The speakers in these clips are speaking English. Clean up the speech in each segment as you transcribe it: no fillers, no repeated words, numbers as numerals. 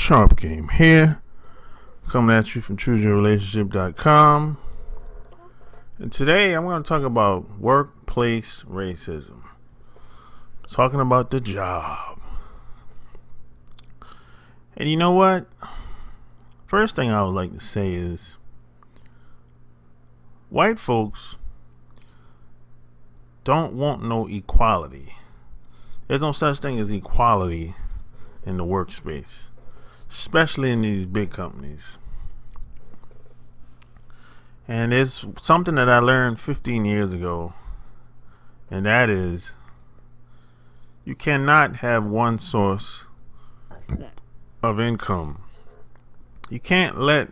Sharp Game here, coming at you from chooseyourrelationship.com. And today I'm going to talk about workplace racism. Talking about the job. And you know what? First thing I would like to say is white folks don't want no equality. There's no such thing as equality in the workspace, especially in these big companies. And it's something that I learned 15 years ago, and that is you cannot have one source of income. You can't let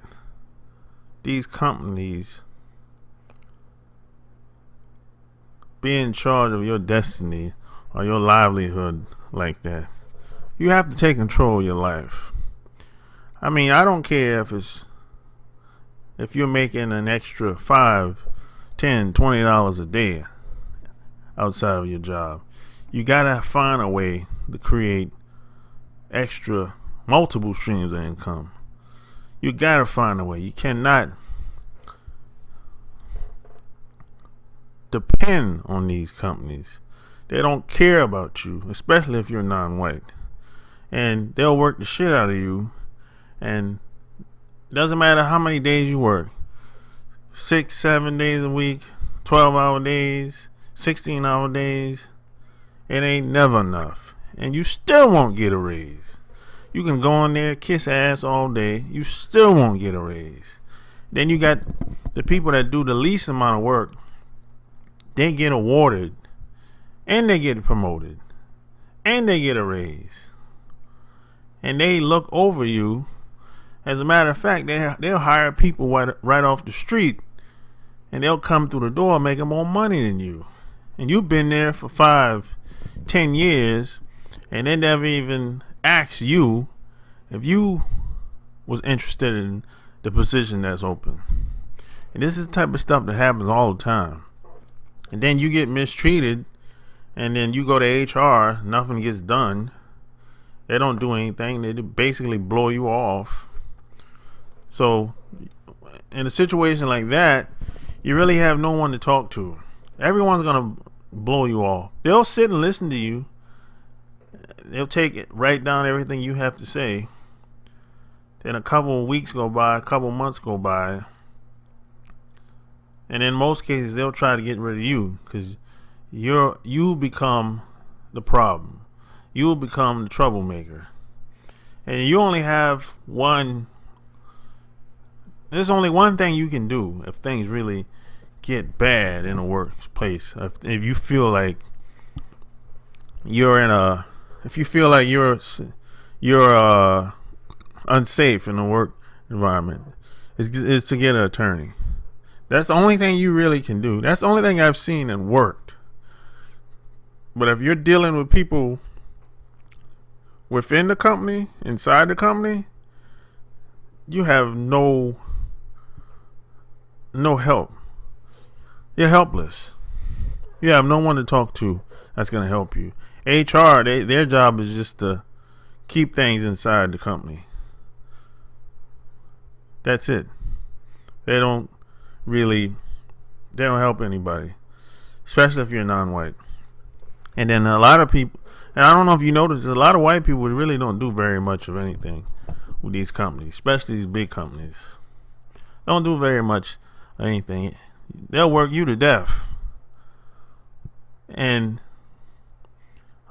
these companies be in charge of your destiny or your livelihood like that. You have to take control of your life. I mean, I don't care if you're making an extra $5, $10, $20 a day outside of your job. You gotta find a way to create extra multiple streams of income. You gotta find a way. You cannot depend on these companies. They don't care about you, especially if you're non-white. And they'll work the shit out of you. And it doesn't matter how many days you work. 6, 7 days a week, 12-hour days, 16-hour days. It ain't never enough. And you still won't get a raise. You can go in there, kiss ass all day. You still won't get a raise. Then you got the people that do the least amount of work. They get awarded. And they get promoted. And they get a raise. And they look over you. As a matter of fact, they'll hire people right off the street. And they'll come through the door making more money than you. And you've been there for 5, 10 years. And they never even asked you if you was interested in the position that's open. And this is the type of stuff that happens all the time. And then you get mistreated. And then you go to HR. Nothing gets done. They don't do anything. They basically blow you off. So in a situation like that, you really have no one to talk to. Everyone's going to blow you off. They'll sit and listen to you. They'll write down everything you have to say. Then a couple of weeks go by, a couple of months go by. And in most cases, they'll try to get rid of you because you become the problem. You will become the troublemaker. And you only have there's only one thing you can do if things really get bad in a workplace. If you feel like you're unsafe in the work environment, is to get an attorney. That's the only thing you really can do. That's the only thing I've seen and worked. But if you're dealing with people within the company, inside the company, you have no help. You're helpless. You have no one to talk to that's going to help you. HR, their job is just to keep things inside the company. That's it. They don't help anybody, especially if you're non-white. And then a lot of people, and I don't know if you noticed, a lot of white people really don't do very much of anything with these companies, especially these big companies. Don't do very much of anything. They'll work you to death. And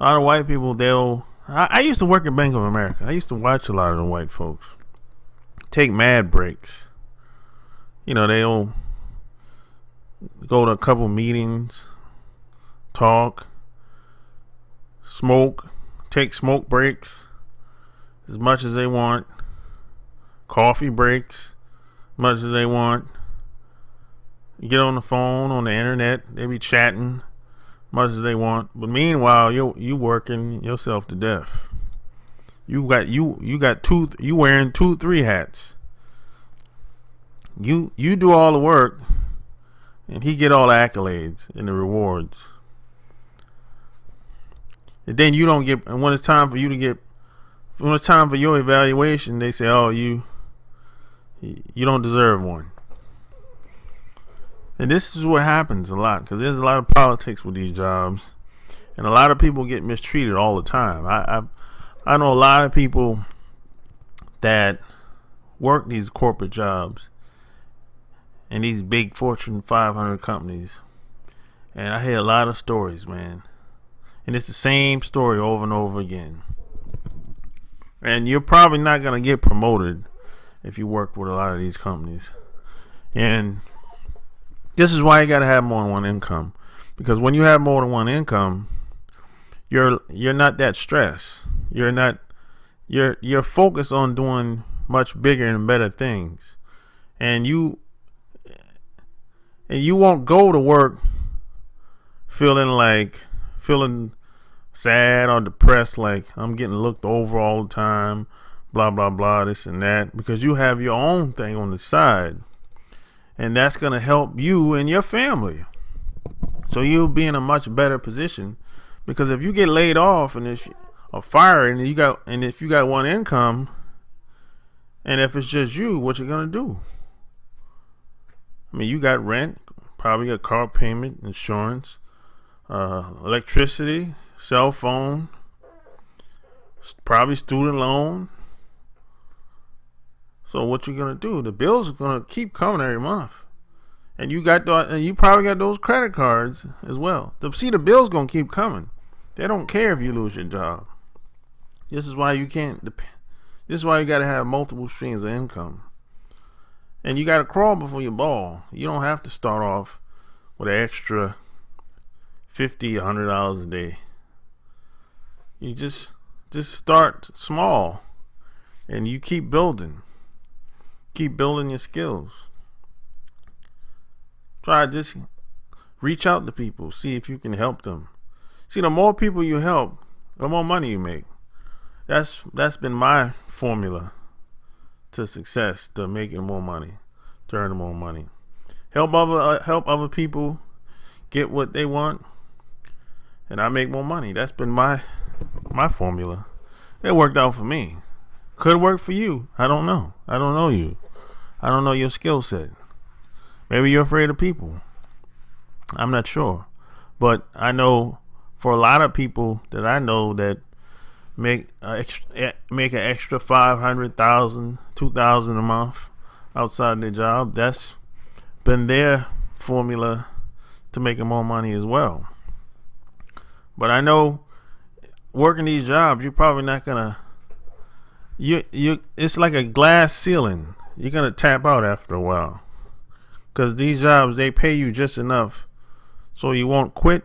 a lot of white people, I used to work at Bank of America. I used to watch a lot of the white folks take mad breaks. They'll go to a couple meetings, talk, smoke, take smoke breaks as much as they want, coffee breaks as much as they want. You get on the phone, on the internet, they be chatting as much as they want. But meanwhile, you working yourself to death. You wearing 2, 3 hats. You do all the work, and he get all the accolades and the rewards. And then you don't get, and when it's time for you to get when it's time for your evaluation, they say, "Oh, you don't deserve one." And this is what happens a lot, because there's a lot of politics with these jobs, and a lot of people get mistreated all the time. I know a lot of people that work these corporate jobs in these big Fortune 500 companies, and I hear a lot of stories, man. And it's the same story over and over again. And you're probably not going to get promoted if you work with a lot of these companies. And this is why you got to have more than one income. Because when you have more than one income, you're not that stressed. You're focused on doing much bigger and better things. And you won't go to work feeling sad or depressed, like I'm getting looked over all the time, blah blah blah, this and that, because you have your own thing on the side, and that's going to help you and your family. So you'll be in a much better position, because if you get laid off or fired, and if you got one income, and if it's just you, what you gonna do? I mean, you got rent, probably a car payment, insurance, electricity, cell phone, probably student loan. So what you gonna do? The bills are gonna keep coming every month, and you probably got those credit cards as well. The bills gonna keep coming. They don't care if you lose your job. This is why you can't. This is why you gotta have multiple streams of income, and you gotta crawl before you ball. You don't have to start off with an extra $50, $100 a day. You just start small, and you keep building your skills. Try this. Reach out to people, see if you can help them. See, the more people you help, the more money you make. That's been my formula to success, to making more money, to earning more money. Help other people get what they want, and I make more money. That's been my formula. It worked out for me. Could work for you. I don't know. I don't know you. I don't know your skill set. Maybe you're afraid of people. I'm not sure. But I know for a lot of people that I know that make an extra $500,000, $2,000 a month outside their job, that's been their formula to making more money as well. But I know working these jobs, you're probably not gonna. It's like a glass ceiling. You're gonna tap out after a while, because these jobs, they pay you just enough so you won't quit,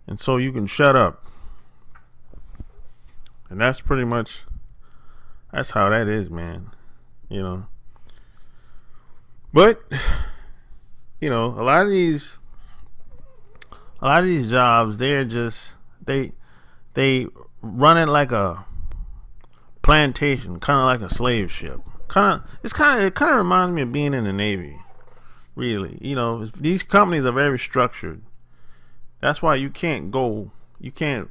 and so you can shut up. And that's how that is, man. But a lot of these jobs, they're just they run it like a plantation, kind of like a slave ship. It kind of reminds me of being in the Navy. Really, these companies are very structured. That's why you can't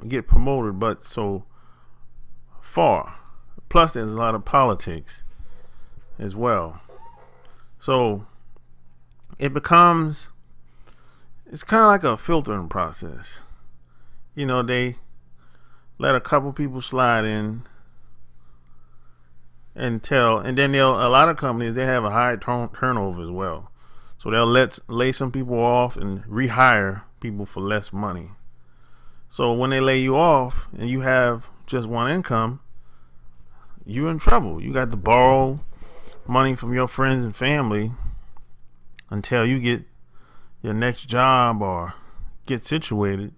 get promoted but so far. Plus, there's a lot of politics as well. So it's kind of like a filtering process. They let a couple people slide in and then a lot of companies, they have a high turnover as well. So they'll lay some people off and rehire people for less money. So when they lay you off and you have just one income, you're in trouble. You got to borrow money from your friends and family until you get your next job or get situated.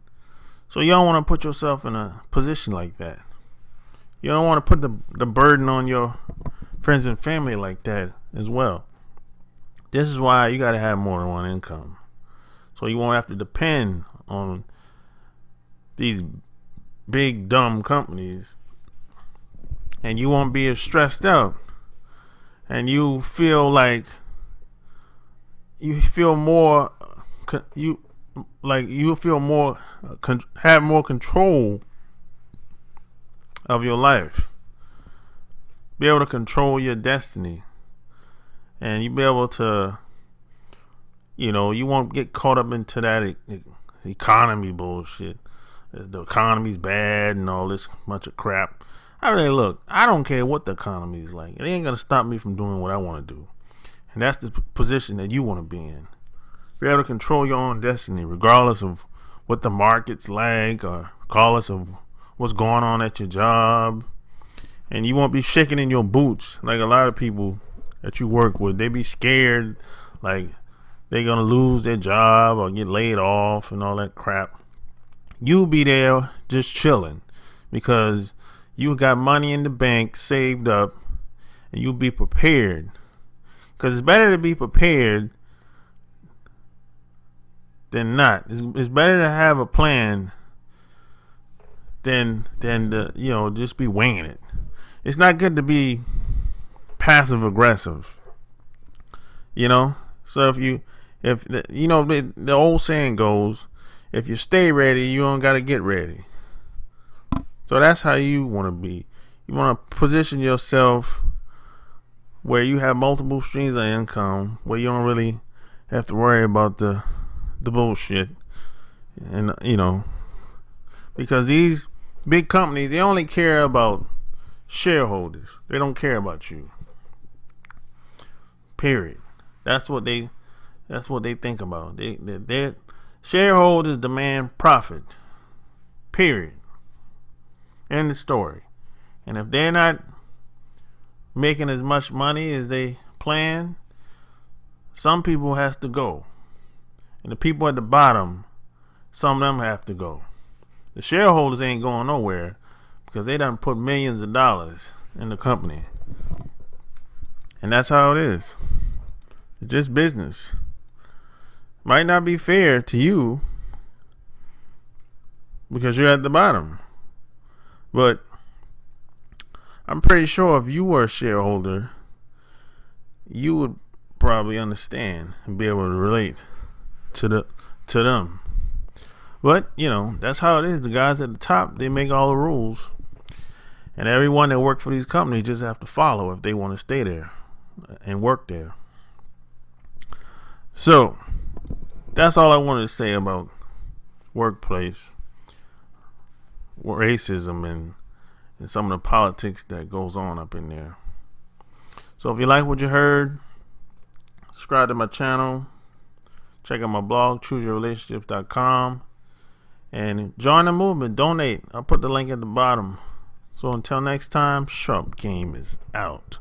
So you don't want to put yourself in a position like that. You don't want to put the burden on your friends and family like that as well. This is why you got to have more than one income, so you won't have to depend on these big dumb companies, and you won't be as stressed out, and you feel more have more control of your life. be able to control your destiny, and you be able to, you won't get caught up into that economy bullshit. The economy's bad and all this bunch of crap. I don't care what the economy is like. It ain't gonna stop me from doing what I want to do, and that's the position that you want to be in. Be able to control your own destiny, regardless of what the market's like, or regardless of what's going on at your job. And you won't be shaking in your boots like a lot of people that you work with. They be scared, like they're gonna lose their job or get laid off and all that crap. You'll be there just chilling because you got money in the bank saved up, and you'll be prepared. Because it's better to be prepared than not. It's better to have a plan than just be winging it. It's not good to be passive aggressive. So if the old saying goes, if you stay ready, you don't got to get ready. So that's how you want to be. You want to position yourself where you have multiple streams of income, where you don't really have to worry about the bullshit. And because these big companies, they only care about shareholders. They don't care about you. Period. That's what they think about. Their shareholders demand profit. Period. End the story. And if they're not making as much money as they plan, some people has to go. And the people at the bottom, some of them have to go. The shareholders ain't going nowhere because they done put millions of dollars in the company. And that's how it is. It's just business. Might not be fair to you because you're at the bottom. But I'm pretty sure if you were a shareholder, you would probably understand and be able to relate to them. But that's how it is. The guys at the top, they make all the rules, and everyone that work for these companies just have to follow if they want to stay there and work there. So that's all I wanted to say about workplace racism and some of the politics that goes on up in there. So if you like what you heard, subscribe to my channel, check out my blog, chooseyourrelationships.com, and join the movement. Donate. I'll put the link at the bottom. So until next time, Sharp Game is out.